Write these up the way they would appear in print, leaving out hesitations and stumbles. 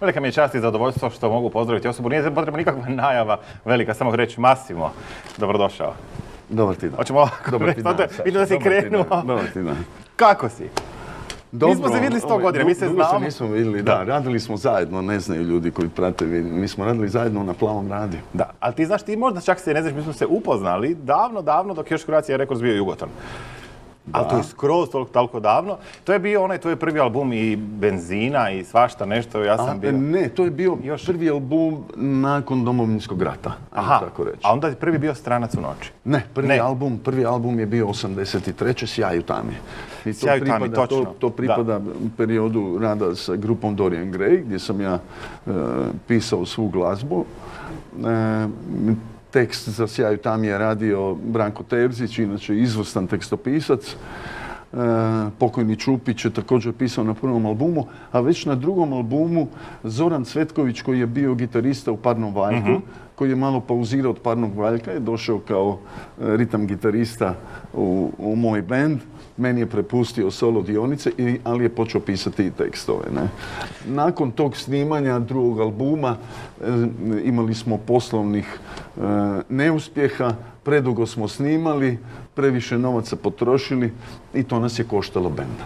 Velika mi je čast i zadovoljstvo što mogu pozdraviti osobu. Nije potrebna nikakva najava velika, samo reći Massimo, dobrodošao. Dobar ti dan. Hoćemo ovako reći, vidim da si krenuo. Dobar ti dan. Kako si? Dobro, mi smo se vidjeli 100 godina, mi se znamo. Dugo se nismo vidjeli, da. Radili smo zajedno, ne znaju ljudi koji prate, mi smo radili zajedno na Plavom radiju. Da, ali ti znaš, ti možda čak se ne znaš, mi smo se upoznali davno dok još Croatia Records bio Jugoton. Ali to je skroz toliko davno. To je bio onaj tvoj prvi album i Benzina i svašta nešto, ja sam bio... Ne, to je bio prvi album nakon Domovinskog rata, tako reći. A onda je prvi bio Stranac u noći. Ne, prvi album je bio 83. Sjaj u tami. I Sjaj u tami, točno. To pripada periodu rada sa grupom Dorian Gray, gdje sam ja pisao svu glazbu. Tekst za Sjaj u tami je radio Branko Terzić, inače izvrstan tekstopisac. Pokojni Čupić je također pisao na prvom albumu, a već na drugom albumu Zoran Cvetković, koji je bio gitarista u Parnom valjku, koji je malo pauzirao od Parnog valjka, je došao kao ritam gitarista u moj bend. Meni je prepustio solo dionice, ali je počeo pisati i tekstove. Ne? Nakon tog snimanja drugog albuma imali smo poslovnih neuspjeha, predugo smo snimali, previše novaca potrošili i to nas je koštalo benda.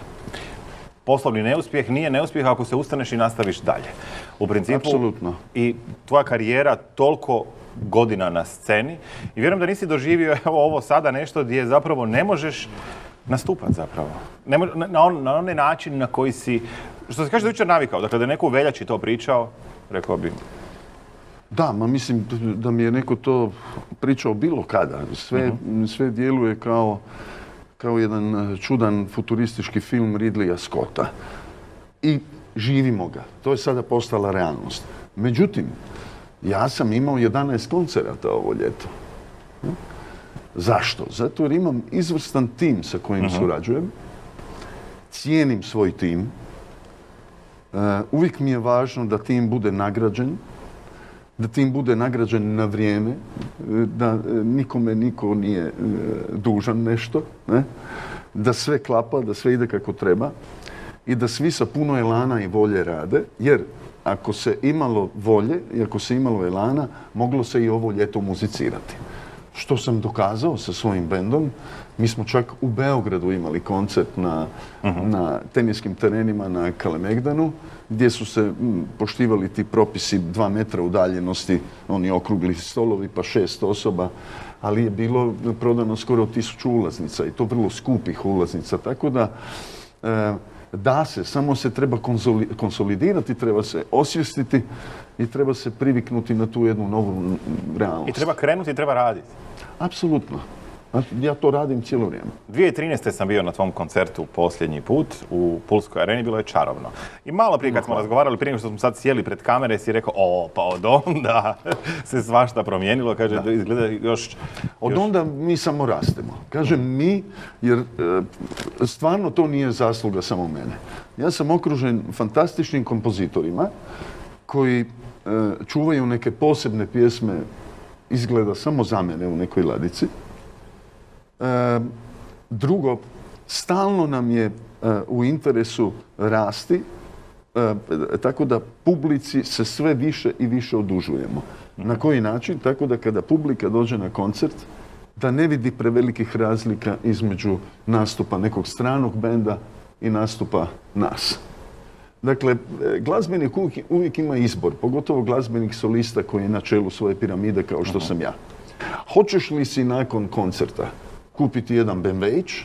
Poslovni neuspjeh nije neuspjeh ako se ustaneš i nastaviš dalje. U principu, apsolutno. I tvoja karijera toliko godina na sceni i vjerujem da nisi doživio ovo sada nešto gdje zapravo ne možeš nastupati zapravo. Na onaj način na koji si, što se kaže da jučer navikao, dakle da je neko u veljači to pričao, rekao bi. Da, mislim da mi je neko to pričao bilo kada. Sve djeluje kao jedan čudan futuristički film Ridleya Scotta. I živimo ga. To je sada postala realnost. Međutim, ja sam imao 11 koncerata ovo ljeto. Zašto? Zato jer imam izvrstan tim sa kojim surađujem. Cijenim svoj tim. Uvijek mi je važno da tim bude nagrađen. Da tim bude nagrađen na vrijeme. Da nikome niko nije dužan nešto. Ne? Da sve klapa, da sve ide kako treba. I da svi sa puno elana i volje rade. Jer ako se imalo volje i ako se imalo elana, moglo se i ovo ljeto muzicirati. Što sam dokazao sa svojim bendom. Mi smo čak u Beogradu imali koncert na teniskim terenima na Kalemegdanu, gdje su se poštivali ti propisi 2 metra udaljenosti, oni okrugli stolovi pa 6 osoba, ali je bilo prodano skoro 1000 ulaznica i to vrlo skupih ulaznica, tako da da se, samo se treba konsolidirati, treba se osvijestiti i treba se priviknuti na tu jednu novu realnost. I treba krenuti i treba raditi. Apsolutno. Ja to radim cijelo vrijeme. 2013. sam bio na tvom koncertu posljednji put u Pulskoj areni, bilo je čarobno. I malo prije kad smo razgovarali, prije nego što smo sad sjeli pred kamere, si rekao, pa od onda se svašta promijenilo, kaže, da izgleda još... Od onda mi samo rastemo. Kažem mi, jer stvarno to nije zasluga samo mene. Ja sam okružen fantastičnim kompozitorima koji čuvaju neke posebne pjesme, izgleda samo za mene u nekoj ladici. Drugo, stalno nam je u interesu rasti, tako da publici se sve više i više odužujemo. Na koji način? Tako da kada publika dođe na koncert, da ne vidi prevelikih razlika između nastupa nekog stranog benda i nastupa nas. Dakle, glazbenik uvijek ima izbor, pogotovo glazbenik solista koji je na čelu svoje piramide kao što sam ja. Hoćeš li si nakon koncerta kupiti jedan BMW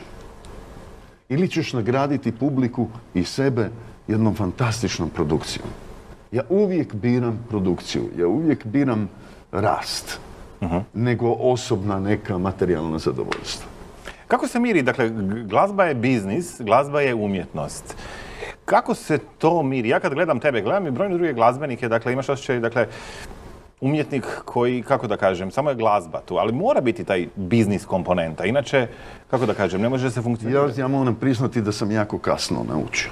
ili ćeš nagraditi publiku i sebe jednom fantastičnom produkcijom? Ja uvijek biram produkciju, ja uvijek biram rast, nego osobna neka materijalna zadovoljstva. Kako se miri? Dakle, glazba je biznis, glazba je umjetnost. Kako se to miri? Ja kad gledam tebe, gledam i brojne druge glazbenike, dakle imaš osjećaj, dakle, umjetnik koji, kako da kažem, samo je glazba tu, ali mora biti taj biznis komponenta, inače, kako da kažem, ne može se funkcionirati. Ja moram priznati da sam jako kasno naučio.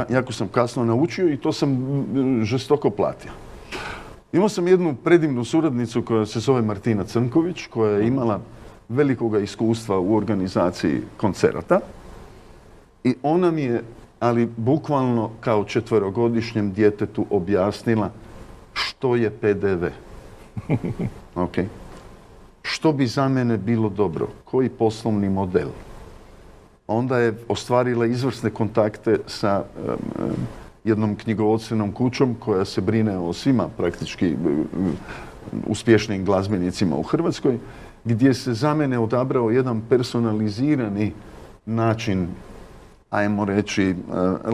Jako sam kasno naučio i to sam žestoko platio. Imao sam jednu predivnu suradnicu koja se zove Martina Crnković, koja je imala velikoga iskustva u organizaciji koncerata i ona mi je ali bukvalno kao 4-godišnjem djetetu objasnila što je PDV. Ok. Što bi za mene bilo dobro? Koji poslovni model? Onda je ostvarila izvrsne kontakte sa jednom knjigovodstvenom kućom koja se brine o svima praktički uspješnim glazbenicima u Hrvatskoj, gdje se za mene odabrao jedan personalizirani način, ajmo reći,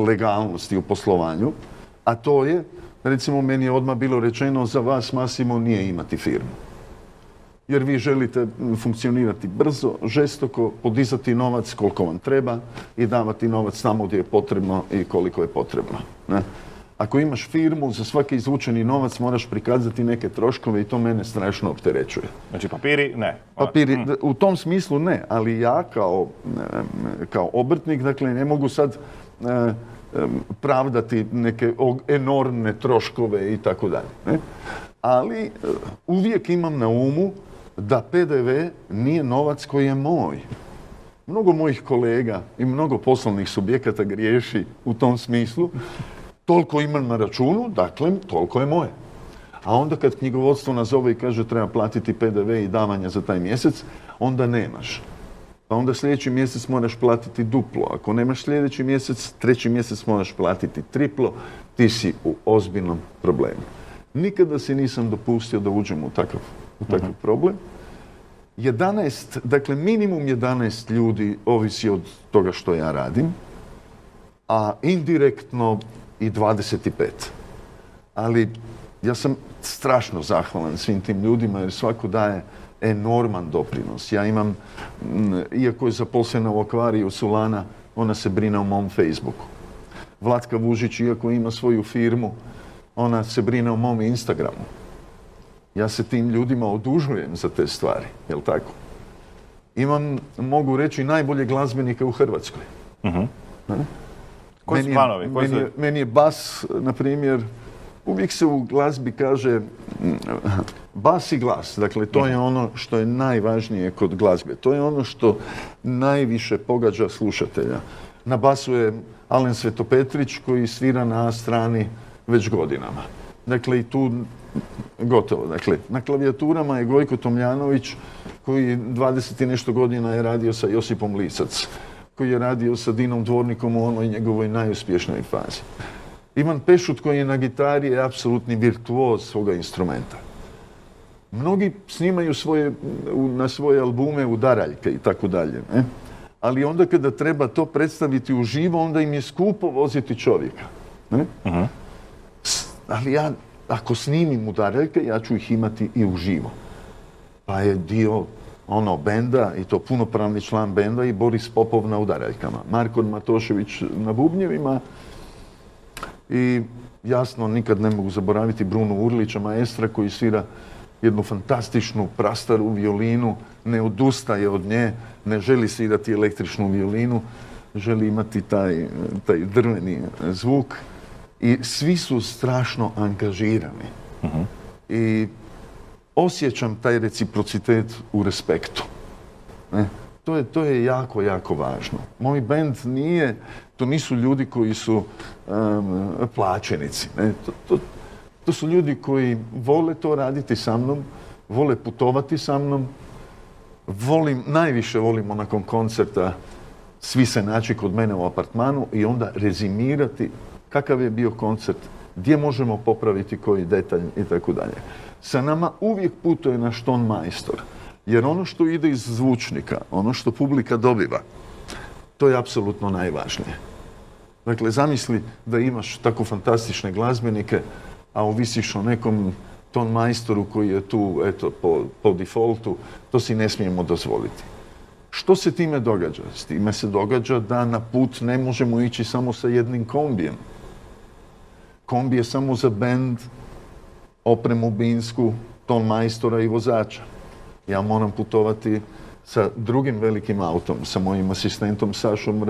legalnosti u poslovanju, a to je, recimo, meni je odmah bilo rečeno, za vas Massimo nije imati firmu. Jer vi želite funkcionirati brzo, žestoko, podizati novac koliko vam treba i davati novac tamo gdje je potrebno i koliko je potrebno. Ne? Ako imaš firmu, za svaki izvučeni novac moraš prikazati neke troškove i to mene strašno opterećuje. Znači papiri ne. Papiri, u tom smislu ne, ali ja kao obrtnik, dakle, ne mogu sad pravdati neke enormne troškove i tako dalje. Ali uvijek imam na umu da PDV nije novac koji je moj. Mnogo mojih kolega i mnogo poslovnih subjekata griješi u tom smislu. Toliko imam na računu, dakle, toliko je moje. A onda kad knjigovodstvo nazove i kaže treba platiti PDV i davanja za taj mjesec, onda nemaš. Pa onda sljedeći mjesec moraš platiti duplo. Ako nemaš sljedeći mjesec, treći mjesec moraš platiti triplo, ti si u ozbiljnom problemu. Nikada si nisam dopustio da uđem u takav problem. 11, dakle minimum 11 ljudi ovisi od toga što ja radim, a indirektno i 25. Ali ja sam strašno zahvalan svim tim ljudima jer svako daje enorman doprinos. Ja imam, iako je zaposlena u akvariju Sulana, ona se brine o mom Facebooku. Vlatka Vužić, iako ima svoju firmu, ona se brine o mom Instagramu. Ja se tim ljudima odužujem za te stvari, jel tako? Imam, mogu reći, najbolje glazbenike u Hrvatskoj. Koji su planovi? Meni je bas, na primjer, uvijek se u glazbi kaže bas i glas. Dakle, to je ono što je najvažnije kod glazbe. To je ono što najviše pogađa slušatelja. Na basu je Alen Svetopetrić koji svira na A strani već godinama. Dakle, i tu gotovo. Dakle, na klavijaturama je Gojko Tomljanović koji 20 i nešto godina je radio sa Josipom Lisac, koji je radio sa Dinom Dvornikom u onoj njegovoj najuspješnoj fazi. Ivan Pešut koji je na gitari je apsolutni virtuoz svoga instrumenta. Mnogi snimaju na svoje albume udaraljke i tako dalje. Ali onda kada treba to predstaviti uživo, onda im je skupo voziti čovjeka. Ali ja, ako snimim udaraljke, ja ću ih imati i uživo. Pa je dio benda, i to punopravni član benda, i Boris Popov na udaraljkama. Marko Matošević na bubnjevima i jasno nikad ne mogu zaboraviti Brunu Urlića, maestra, koji svira jednu fantastičnu prastaru violinu, ne odustaje od nje, ne želi svirati električnu violinu, želi imati taj drveni zvuk i svi su strašno angažirani. I osjećam taj reciprocitet u respektu. To je jako, jako važno. Moj bend to nisu ljudi koji su plaćenici. To su ljudi koji vole to raditi sa mnom, vole putovati sa mnom. Najviše volimo nakon koncerta svi se naći kod mene u apartmanu i onda rezimirati kakav je bio koncert, gdje možemo popraviti koji detalj i tako dalje. Sa nama uvijek putuje naš ton majstor, jer ono što ide iz zvučnika, ono što publika dobiva, to je apsolutno najvažnije. Dakle, zamisli da imaš tako fantastične glazbenike, a ovisiš o nekom ton majstoru koji je tu, eto, po defaultu, to si ne smijemo dozvoliti. Što se time događa? S time se događa da na put ne možemo ići samo sa jednim kombijem. Kombi je samo za bend, opremu binsku, ton majstora i vozača. Ja moram putovati sa drugim velikim autom, sa mojim asistentom Sašom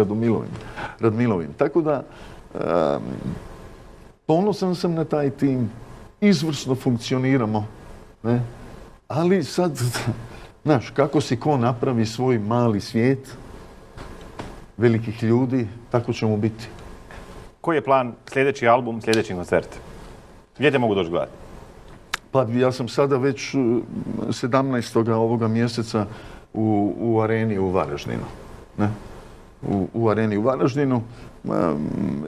Radmilovim. Tako da, ponosan sam na taj tim, izvrsno funkcioniramo, ne? Ali sad, znaš, kako si ko napravi svoj mali svijet velikih ljudi, tako ćemo biti. Koji je plan, sljedeći album, sljedeći koncert? Gdje te mogu doći gledati? Pa ja sam sada već 17. ovoga mjeseca u areni u Varaždinu. Ne? U areni u Varaždinu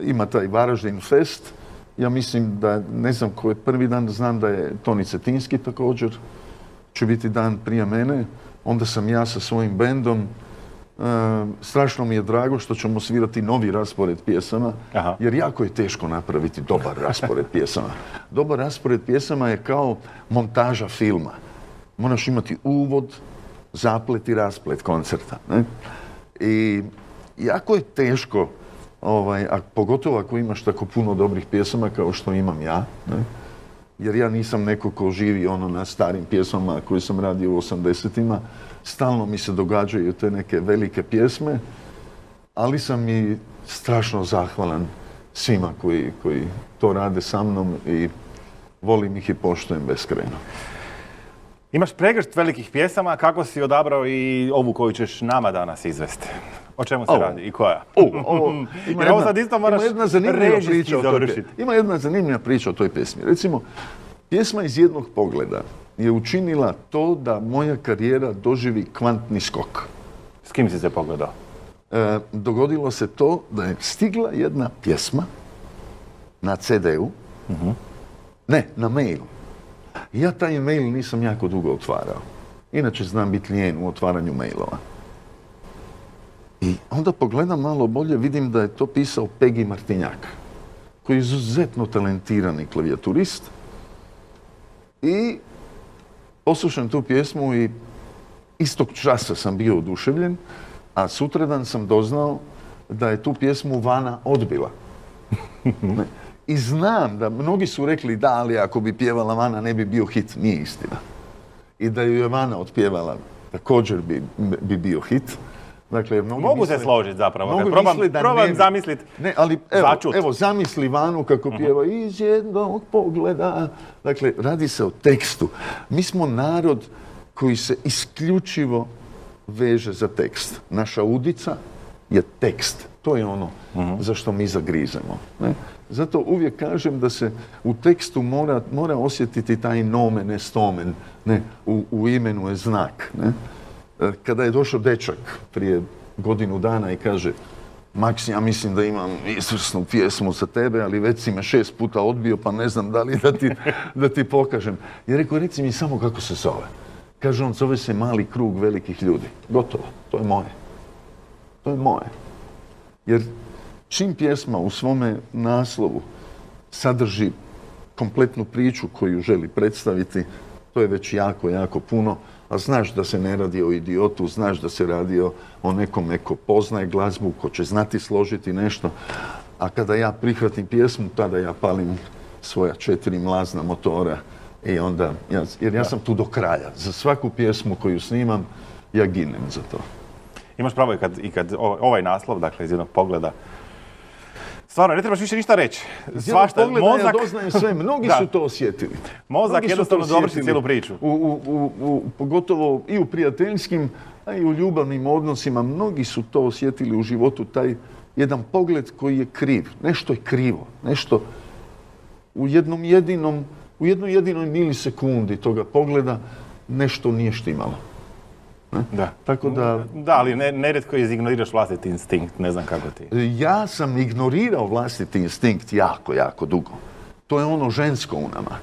ima taj Varaždin Fest. Ja mislim da, ne znam ko je prvi dan, znam da je Toni Cetinski također. Će biti dan prije mene. Onda sam ja sa svojim bendom. Strašno mi je drago što ćemo svirati novi raspored pjesama, jer jako je teško napraviti dobar raspored pjesama. Dobar raspored pjesama je kao montaža filma. Moraš imati uvod, zaplet i rasplet koncerta. Ne? I jako je teško, a pogotovo ako imaš tako puno dobrih pjesama kao što imam ja, ne? Jer ja nisam neko ko živi na starim pjesmama koje sam radio u 80-ima. Stalno mi se događaju te neke velike pjesme, ali sam i strašno zahvalan svima koji to rade sa mnom i volim ih i poštujem beskrajno. Imaš pregršt velikih pjesama, kako si odabrao i ovu koju ćeš nama danas izvesti? O čemu se radi i koja? Ima jedna zanimljiva priča o toj pjesmi. Recimo, pjesma Iz jednog pogleda je učinila to da moja karijera doživi kvantni skok. S kim si se pogledao? Dogodilo se to da je stigla jedna pjesma na CD-u, ne, na mailu. Ja taj mail nisam jako dugo otvarao. Inače znam biti lijen u otvaranju mailova. I onda pogledam malo bolje, vidim da je to pisao Pegi Martinjak, koji je izuzetno talentirani klavijaturist. I poslušam tu pjesmu i istog časa sam bio oduševljen, a sutradan sam doznao da je tu pjesmu Vana odbila. I znam da mnogi su rekli da, ali ako bi pjevala Vana ne bi bio hit. Nije istina. I da ju je Vana otpjevala također bi bio hit. Dakle, mogu se složiti zapravo. Probam zamisliti. Ne, ali evo, zamisli Vanu kako pjeva Iz jednog pogleda. Dakle, radi se o tekstu. Mi smo narod koji se isključivo veže za tekst. Naša udica je tekst. To je ono za što mi zagrizemo. Ne? Zato uvijek kažem da se u tekstu mora osjetiti taj nomen est omen. Ne? U imenu je znak. Ne? Kada je došao dečak prije godinu dana i kaže Maks, ja mislim da imam izvrsnu pjesmu za tebe, ali već si me 6 puta odbio, pa ne znam da li da ti pokažem. Ja rekao, reci mi samo kako se zove. Kaže on, zove se Mali krug velikih ljudi. Gotovo, to je moje. To je moje. Jer čim pjesma u svome naslovu sadrži kompletnu priču koju želi predstaviti, to je već jako, jako puno. A znaš da se ne radi o idiotu, znaš da se radi o nekome ko poznaje glazbu, ko će znati složiti nešto. A kada ja prihvatim pjesmu, tada ja palim svoja 4 mlazna motora i onda, jer ja sam tu do kraja. Za svaku pjesmu koju snimam, ja ginem za to. Imaš pravo i kad ovaj naslov, dakle, Iz jednog pogleda, stvarno, ne trebaš više ništa reći. Svašta, mozak... Ja doznajem sve, mnogi su to osjetili. Mozak jednostavno dovrši cijelu priču. Pogotovo i u prijateljskim, a i u ljubavnim odnosima, mnogi su to osjetili u životu, taj jedan pogled koji je kriv. Nešto je krivo, nešto u jednoj jedinoj milisekundi toga pogleda nešto nije štimalo. Da. Tako da... Da, ali nerijetko izignoriraš vlastiti instinkt, ne znam kako ti. Ja sam ignorirao vlastiti instinkt jako, jako dugo. To je ono žensko u nama.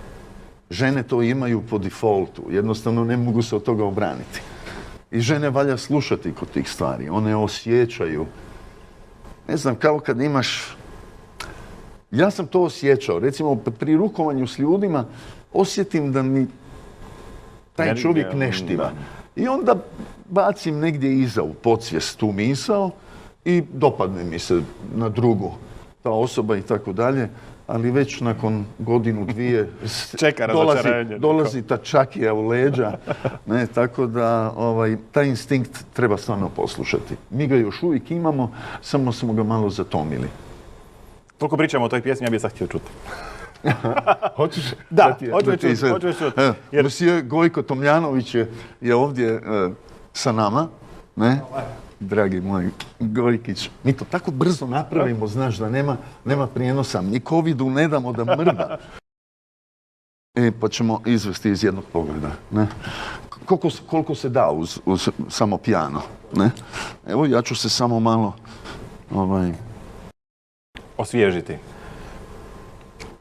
Žene to imaju po defaultu, jednostavno ne mogu se od toga obraniti. I žene valja slušati kod tih stvari, one osjećaju. Ne znam, kao kad imaš... Ja sam to osjećao, recimo pri rukovanju s ljudima osjetim da mi taj čovjek ne štima. I onda bacim negdje iza u podsvijest tu misao i dopadne mi se na drugu ta osoba i tako dalje, ali već nakon godinu, dvije dolazi ta čakija u leđa, ne, tako da taj instinkt treba stvarno poslušati. Mi ga još uvijek imamo, samo smo ga malo zatomili. Toliko pričamo o toj pjesmi, ja bih sad htio čuti. Hoćeš? Da, hoću čuti. Monsieur Gojko Tomljanović je ovdje sa nama. Ne? dragi moj Gojkić, mi to tako brzo napravimo, znaš, da nema prijenosa. Mi covidu ne damo da mrda. Pa ćemo izvesti iz jednog pogleda. Ne? Koliko se da uz samo pijano. Ne? Evo, ja ću se samo malo osvježiti.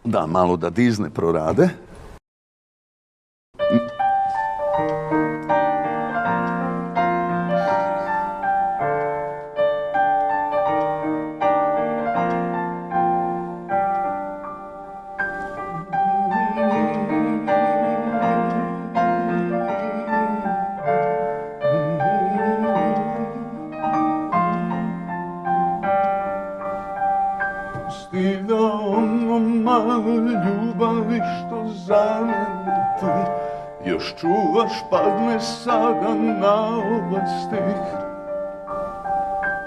Da, malo da dizne prorade. Još čuvaš, padne sada na ovaj stih.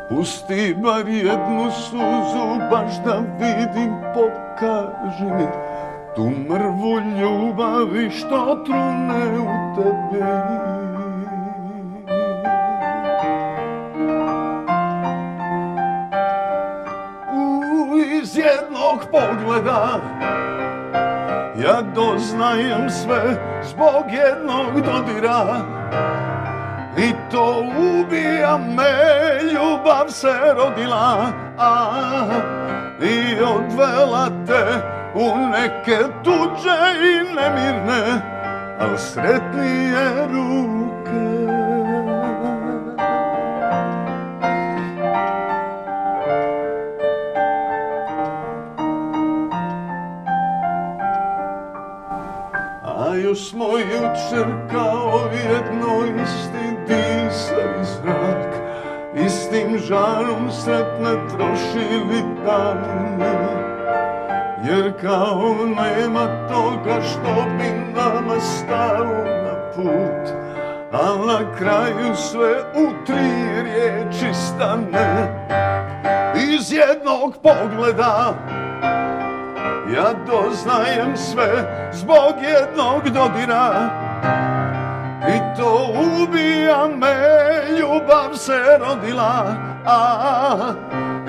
Pusti bar jednu suzu, baš da vidim, pokaži mi tu mrvu ljubavi što trune u tebi. Iz jednog pogleda ja doznajem sve zbog jednog dodira. I to ubija me, ljubav se rodila, i odvela te u neke tuđe i nemirne, al sretnije ruke. Još smo jučer kao jedno isti disali zrak, istim žarom sretne trošili dane. Jer kao nema toga što bi nama stalo na put, a na kraju sve u 3 riječi stane. Iz jednog pogleda ja doznajem sve zbog jednog dodira. I to ubija me, ljubav se rodila,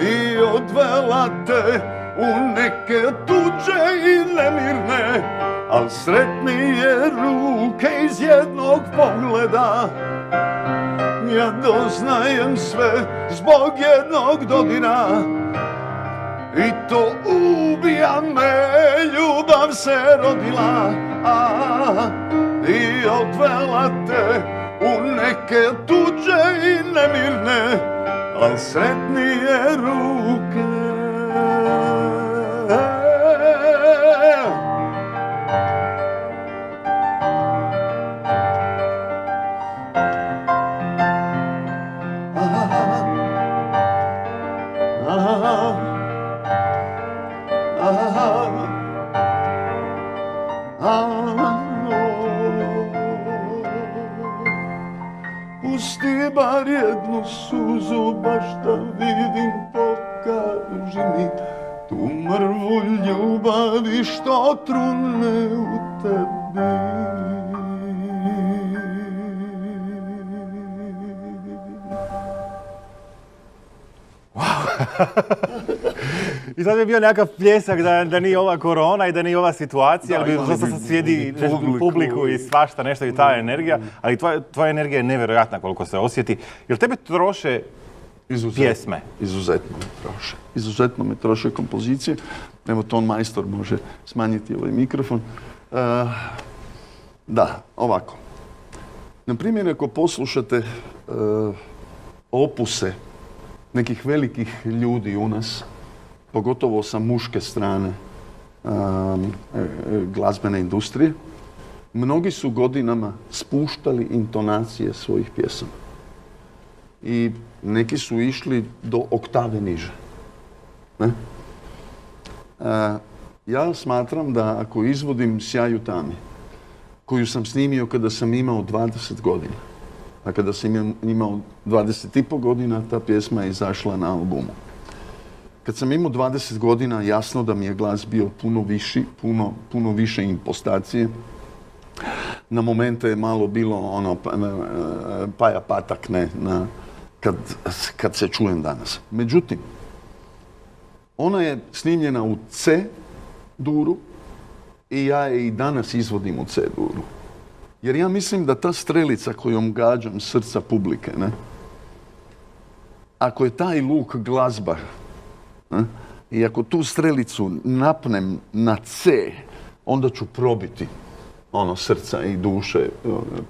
i odvela te u neke tuđe i nemirne, al sretnije ruke. Iz jednog pogleda ja doznajem sve zbog jednog dodira. I to ubija me, ljubav se rodila, i odvela te u neke tuđe i nemirne, al sretnije ruke. Pusti bar jednu suzu, baš da vidim, pokaži mi tu mrvu ljubavi što trune u tebi. I sad bi bio nekakav pljesak da nije ova korona i da nije ova situacija, ali bi sad sjedi publiku i svašta nešto i ta energija, ali tvoja energija je nevjerojatna koliko se osjeti. Jel tebe troše pjesme? Izuzetno me troše. Izuzetno me troše kompozicije. Evo, ton majstor može smanjiti ovaj mikrofon. Da, ovako. Na primjer, ako poslušate opuse nekih velikih ljudi u nas, pogotovo sa muške strane glazbene industrije, mnogi su godinama spuštali intonacije svojih pjesama. I neki su išli do oktave niže. Ne? Ja smatram da ako izvodim Sjaju tami, koju sam snimio kada sam imao 20 godina, a kada sam imao 20,5 godina, ta pjesma je izašla na albumu. Kad sam imao 20 godina, jasno da mi je glas bio puno viši, puno više impostacije. Na momente je malo bilo ono paja patak, ne, kad se čujem danas. Međutim, ona je snimljena u C duru i ja je i danas izvodim u C duru. Jer ja mislim da ta strelica kojom gađam srca publike, ne, ako je taj luk glazba, ne, i ako tu strelicu napnem na C, onda ću probiti ono srca i duše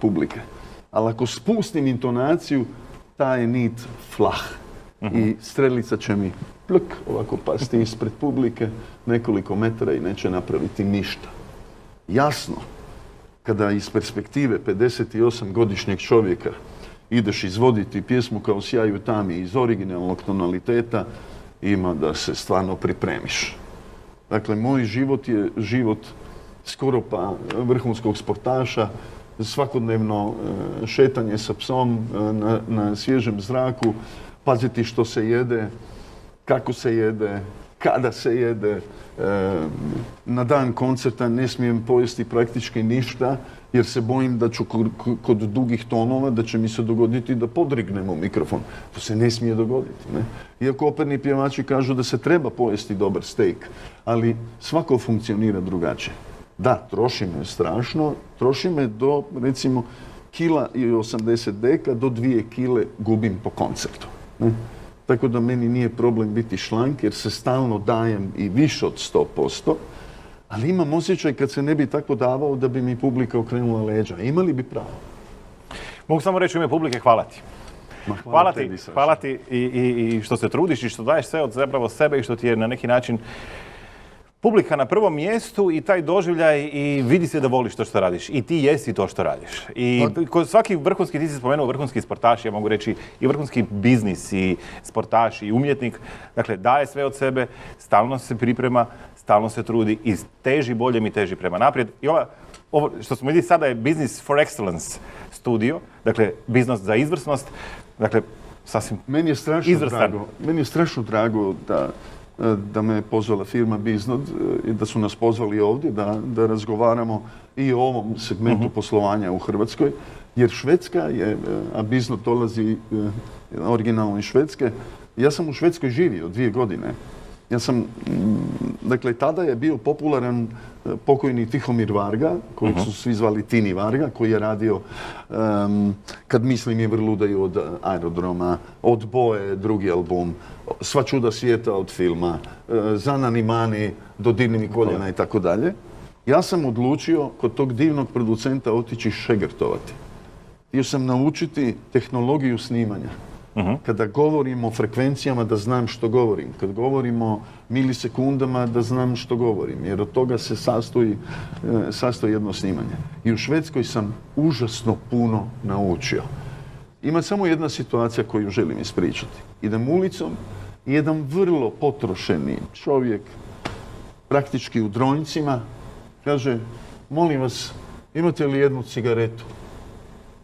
publike. Ali ako spustim intonaciju, ta je nit flah. I strelica će mi plk ovako pasti ispred publike nekoliko metara i neće napraviti ništa. Jasno, kada iz perspektive 58-godišnjeg čovjeka ideš izvoditi pjesmu kao Sjaju tami iz originalnog tonaliteta, ima da se stvarno pripremiš. Dakle, moj život je život skoro pa vrhunskog sportaša, svakodnevno šetanje sa psom na svježem zraku, paziti što se jede, kako se jede, kada se jede. Na dan koncerta ne smijem pojesti praktički ništa jer se bojim da ću kod dugih tonova da će mi se dogoditi da podrignemo mikrofon. To se ne smije dogoditi. Ne? Iako operni pjevači kažu da se treba pojesti dobar steak, ali svako funkcionira drugačije. Da, troši me strašno, troši me do recimo kila i 80 deka do 2 kile gubim po koncertu. Ne? Tako da meni nije problem biti šlank jer se stalno dajem i više od 100%, ali imam osjećaj kad se ne bi tako davao da bi mi publika okrenula leđa. Imali bi pravo. Mogu samo reći u ime publike hvala ti. Hvala tebi, Saša. Hvala ti i što se trudiš i što daješ sve od zapravo sebe i što ti je na neki način publika na prvom mjestu i taj doživljaj i vidi se da voliš to što radiš. I ti jesi to što radiš. I kod svaki vrhunski, ti si spomenuo vrhunski sportaš, ja mogu reći i vrhunski biznis i sportaš i umjetnik. Dakle, daje sve od sebe, stalno se priprema, stalno se trudi i teži boljem i teži prema naprijed. I ovo što smo vidjeli sada je Business for Excellence studio, dakle, biznis za izvrsnost. Dakle, sasvim Meni je strašno drago da me je pozvala firma Biznod i da su nas pozvali ovdje da razgovaramo i o ovom segmentu poslovanja u Hrvatskoj. Jer Švedska je, a Biznod dolazi originalno iz Švedske, ja sam u Švedskoj živio 2 godine. Dakle, tada je bio popularan pokojni Tihomir Varga, kojeg su svi zvali Tini Varga, koji je radio Kad misli mi vrludaju od Aerodroma, od Boje, drugi album, Sva čuda svijeta od filma, Zanani Mani, Dodirni koljena i tako dalje. Ja sam odlučio kod tog divnog producenta otići šegrtovati. Htio sam naučiti tehnologiju snimanja. Kada govorim o frekvencijama da znam što govorim. Kad govorim o milisekundama da znam što govorim. Jer od toga se sastoji jedno snimanje. I u Švedskoj sam užasno puno naučio. Ima samo jedna situacija koju želim ispričati. Idem ulicom i jedan vrlo potrošeni čovjek, praktički u dronjcima, kaže, molim vas, imate li jednu cigaretu?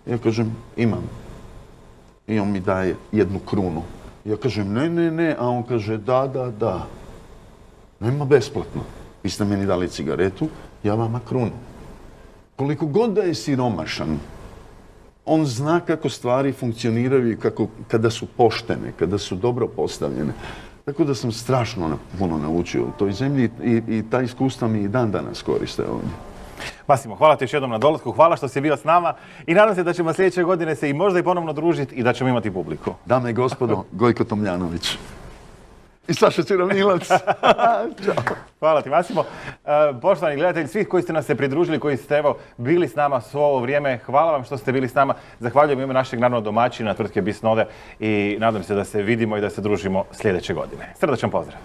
Ja kažem, imam. I on mi daje 1 krunu. Ja kažem, ne, a on kaže, da. Nema besplatno. Vi ste meni dali cigaretu, ja vama krunu. Koliko god da je siromašan, on zna kako stvari funkcioniraju i kada su poštene, kada su dobro postavljene. Tako da sam strašno puno naučio u toj zemlji i ta iskustva mi i dan danas koriste ovdje. Masimo, hvala ti još jednom na dolasku, hvala što si bio s nama i nadam se da ćemo sljedeće godine se i možda i ponovno družiti i da ćemo imati publiku. Dame i gospodo, Gojko Tomljanović. I Saša Čiramilac. Ćao. Hvala ti, Masimo. Poštovani gledatelji, svi koji ste nas se pridružili, koji ste evo bili s nama svo ovo vrijeme, hvala vam što ste bili s nama. Zahvaljujem ime našeg naravno domaćina tvrtke Bisnode i nadam se da se vidimo i da se družimo sljedeće godine. Srdačan pozdrav.